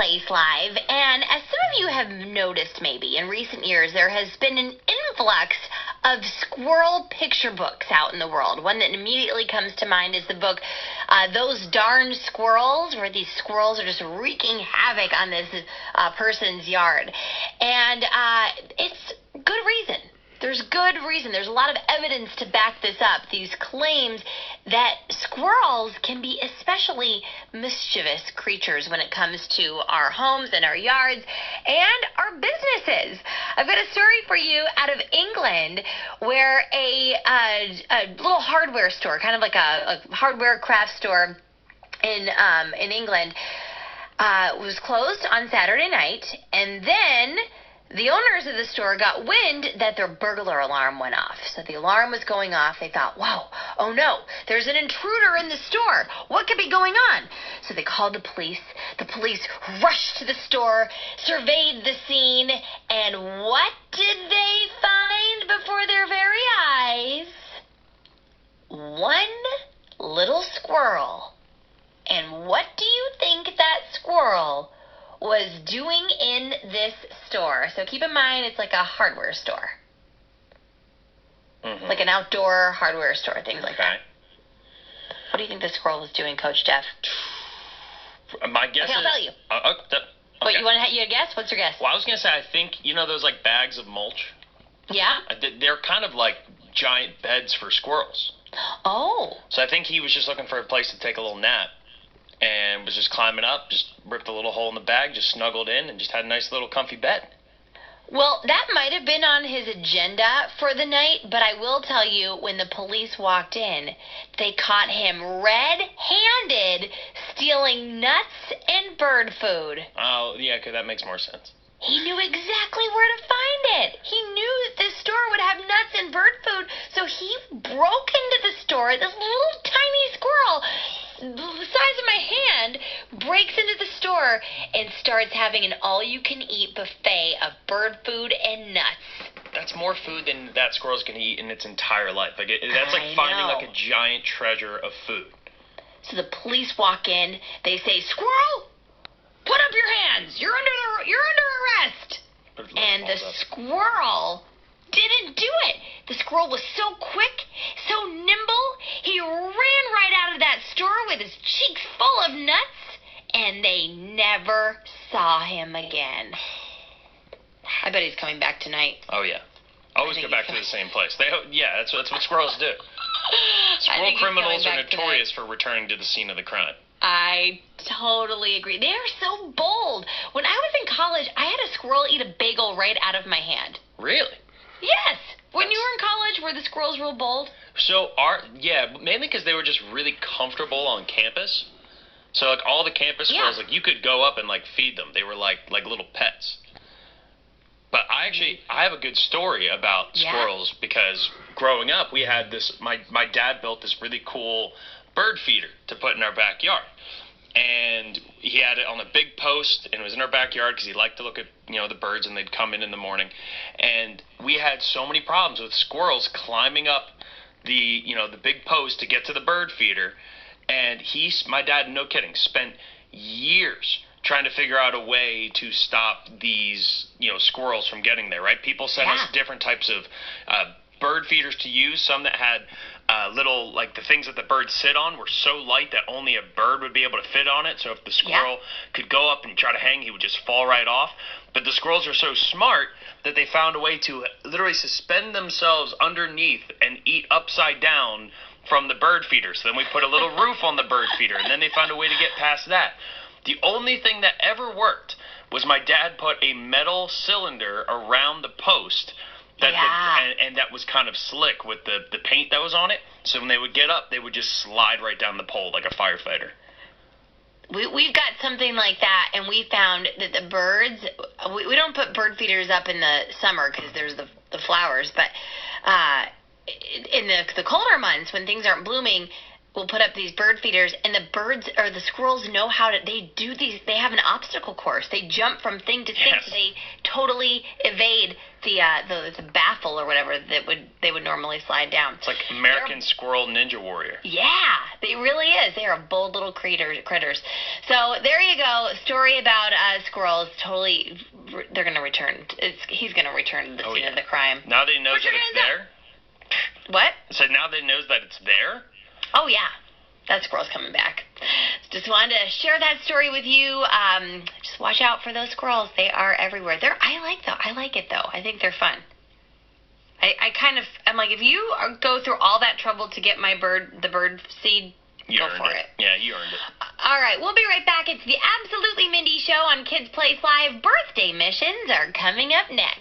Place Live, and as some of you have noticed maybe in recent years, there has been an influx of squirrel picture books out in the world. One that immediately comes to mind is the book, Those Darn Squirrels, where these squirrels are just wreaking havoc on this person's yard. And it's good reason. There's good reason. There's a lot of evidence to back this up. These claims that squirrels can be especially mischievous creatures when it comes to our homes and our yards and our businesses. I've got a story for you out of England where a little hardware store, kind of like a hardware craft store in England, was closed on Saturday night, and then the owners of the store got wind that their burglar alarm went off. So the alarm was going off. They thought, wow, oh no, there's an intruder in the store. What could be going on? So they called the police. The police rushed to the store, surveyed the scene, and what did they find before their very eyes? One little squirrel. And what do you think that squirrel was doing in this store? So keep in mind, it's like a hardware store. Mm-hmm. Like an outdoor hardware store, things like that. What do you think the squirrel was doing, Coach Jeff? My guess I'll tell you. Okay. What, you want to guess? What's your guess? Well, I was going to say, I think, those like bags of mulch? Yeah? They're kind of like giant beds for squirrels. Oh. So I think he was just looking for a place to take a little nap. And was just climbing up, just ripped a little hole in the bag, just snuggled in, and just had a nice little comfy bed. Well, that might have been on his agenda for the night, but I will tell you, when the police walked in, they caught him red-handed stealing nuts and bird food. Oh, yeah, okay, that makes more sense. He knew exactly where to find it. He knew that this store would have nuts and bird food, so he broke into the store. This little tiny squirrel, the size of my hand, breaks into the store and starts having an all-you-can-eat buffet of bird food and nuts. That's more food than that squirrel's going to eat in its entire life. That's like finding like a giant treasure of food. So the police walk in. They say, "Squirrel, put up your hands. You're under arrest." And the squirrel didn't do it. The squirrel was so quick, so nimble, he ran right out of that store with his cheeks full of nuts, and they never saw him again. I bet he's coming back tonight. Oh, yeah. Always go back to the same place. That's what squirrels do. Squirrel criminals are notorious for returning to the scene of the crime. I totally agree. They are so bold. When I was in college, I had a squirrel eat a bagel right out of my hand. Really? Yes. When you were in college, were the squirrels real bold? So, mainly because they were just really comfortable on campus. So, like, all the campus squirrels, like, you could go up and, like, feed them. They were like little pets. But I have a good story about squirrels because growing up, we had this, my dad built this really cool bird feeder to put in our backyard. And he had it on a big post, and it was in our backyard because he liked to look at, the birds, and they'd come in the morning. And we had so many problems with squirrels climbing up the big post to get to the bird feeder. And my dad, no kidding, spent years trying to figure out a way to stop these, squirrels from getting there, right? People sent us different types of bird feeders to use, some that had little, like the things that the birds sit on were so light that only a bird would be able to fit on it. So if the squirrel could go up and try to hang, he would just fall right off. But the squirrels are so smart that they found a way to literally suspend themselves underneath and eat upside down from the bird feeder. So then we put a little roof on the bird feeder, and then they found a way to get past that. The only thing that ever worked was my dad put a metal cylinder around the post and that was kind of slick with the paint that was on it. So when they would get up, they would just slide right down the pole like a firefighter. We've got something like that, and we found that the birds, we don't put bird feeders up in the summer because there's the flowers, but in the colder months when things aren't blooming, will put up these bird feeders, and the birds or the squirrels know how to. They have an obstacle course. They jump from thing to thing. Yes. So they totally evade the baffle or whatever that they would normally slide down. It's like American Squirrel Ninja Warrior. Yeah, it really is. They are bold little critters. So there you go. Story about squirrels. Totally, they're going to return. He's going to return to the scene of the crime. Now that he knows that it's there. What? So now that he knows that it's there. Oh yeah, that squirrel's coming back. Just wanted to share that story with you. Just watch out for those squirrels. They are everywhere. I like it though. I think they're fun. I'm like, if you go through all that trouble to get the bird seed, go for it. Yeah, you earned it. All right, we'll be right back. It's the Absolutely Mindy Show on Kids Place Live. Birthday missions are coming up next.